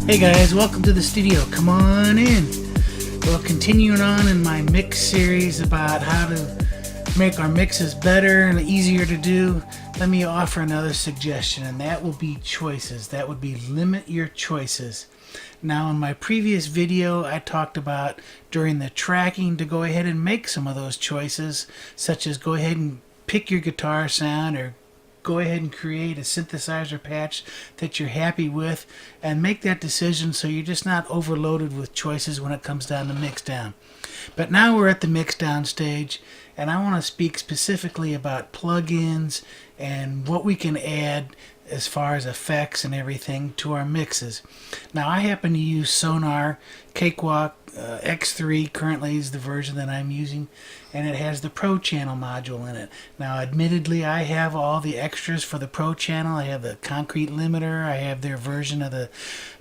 Hey guys, welcome to the studio. Come on in. Well, continuing on in my mix series about how to make our mixes better and easier to do, let me offer another suggestion, and that will be choices. That would be limit your choices. Now, in my previous video, I talked about during the tracking to go ahead and make some of those choices, such as go ahead and pick your guitar sound or go ahead and create a synthesizer patch that you're happy with and make that decision so you're just not overloaded with choices when it comes down to Mixdown. But now we're at the Mixdown stage, and I want to speak specifically about plugins and what we can add as far as effects and everything to our mixes. Now, I happen to use Sonar Cakewalk X3 currently is the version that I'm using, and it has the Pro Channel module in it. Now, admittedly, I have all the extras for the Pro Channel. I have the Concrete Limiter, I have their version of the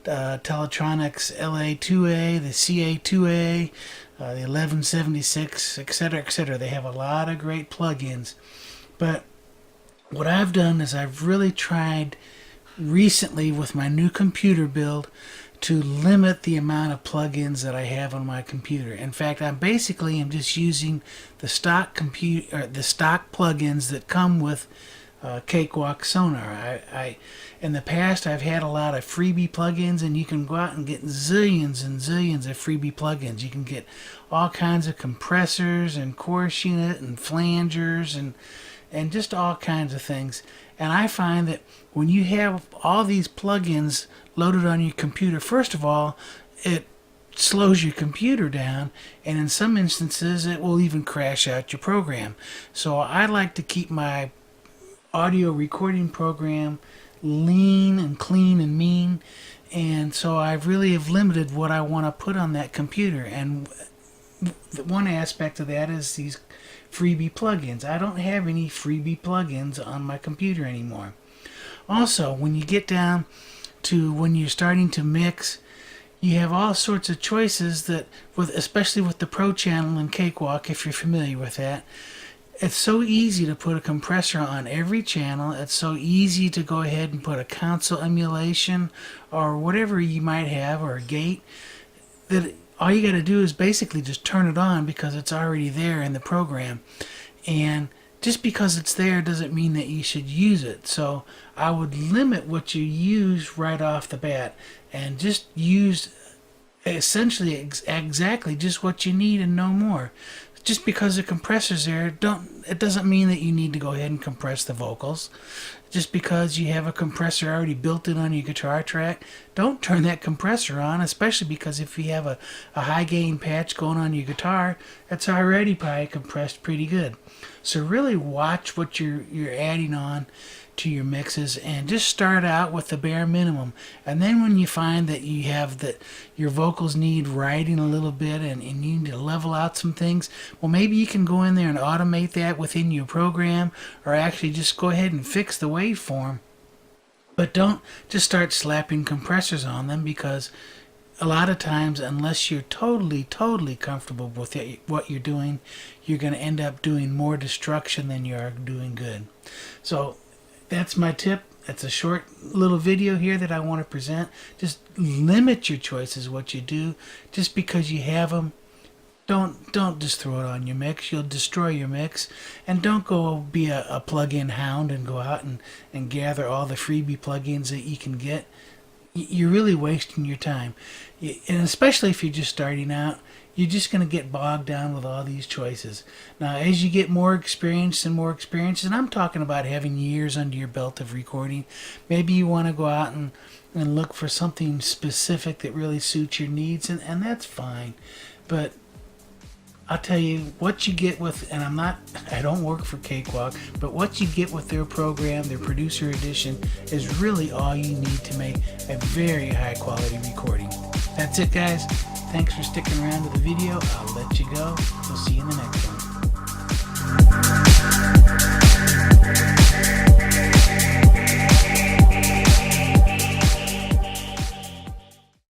Teletronics LA2A, the CA2A, the 1176, etc., etc. They have a lot of great plugins. But what I've done is I've really tried recently with my new computer build to limit the amount of plugins that I have on my computer. In fact, I'm just using the stock plugins that come with Cakewalk Sonar. In the past, I've had a lot of freebie plugins, and you can go out and get zillions and zillions of freebie plugins. You can get all kinds of compressors and chorus unit and flangers and just all kinds of things. And I find that when you have all these plugins loaded on your computer, first of all, it slows your computer down, and in some instances it will even crash out your program. So I like to keep my audio recording program lean and clean and mean, and so I really have limited what I want to put on that computer. And one aspect of that is these freebie plugins. I don't have any freebie plugins on my computer anymore. Also, when you get down to when you're starting to mix, you have all sorts of choices that, especially with the Pro Channel and Cakewalk, if you're familiar with that, it's so easy to put a compressor on every channel. It's so easy to go ahead and put a console emulation or whatever you might have, or a gate, that all you got to do is basically just turn it on because it's already there in the program. And just because it's there doesn't mean that you should use it. So I would limit what you use right off the bat and just use essentially exactly just what you need and no more. Just because the compressor's there, it doesn't mean that you need to go ahead and compress the vocals. Just because you have a compressor already built in on your guitar track, don't turn that compressor on, especially because if you have a high gain patch going on your guitar, it's already probably compressed pretty good. So really watch what you're adding on to your mixes, and just start out with the bare minimum. And then when you find that you have that your vocals need writing a little bit and you need to level out some things, well, maybe you can go in there and automate that within your program, or actually just go ahead and fix the waveform. But don't just start slapping compressors on them, because a lot of times, unless you're totally comfortable with what you're doing, you're going to end up doing more destruction than you are doing good. So that's my tip. It's a short little video here that I want to present. Just limit your choices, what you do. Just because you have them, don't just throw it on your mix. You'll destroy your mix. And don't go be a plug-in hound and go out and gather all the freebie plugins that you can get. You're really wasting your time. And especially if you're just starting out, you're just going to get bogged down with all these choices. Now, as you get more experience, and I'm talking about having years under your belt of recording, maybe you want to go out and look for something specific that really suits your needs, and that's fine. But I'll tell you what you get with, and I don't work for Cakewalk, but what you get with their program, their producer edition, is really all you need to make a very high quality recording. That's it, guys. Thanks for sticking around to the video. I'll let you go. We'll see you in the next one.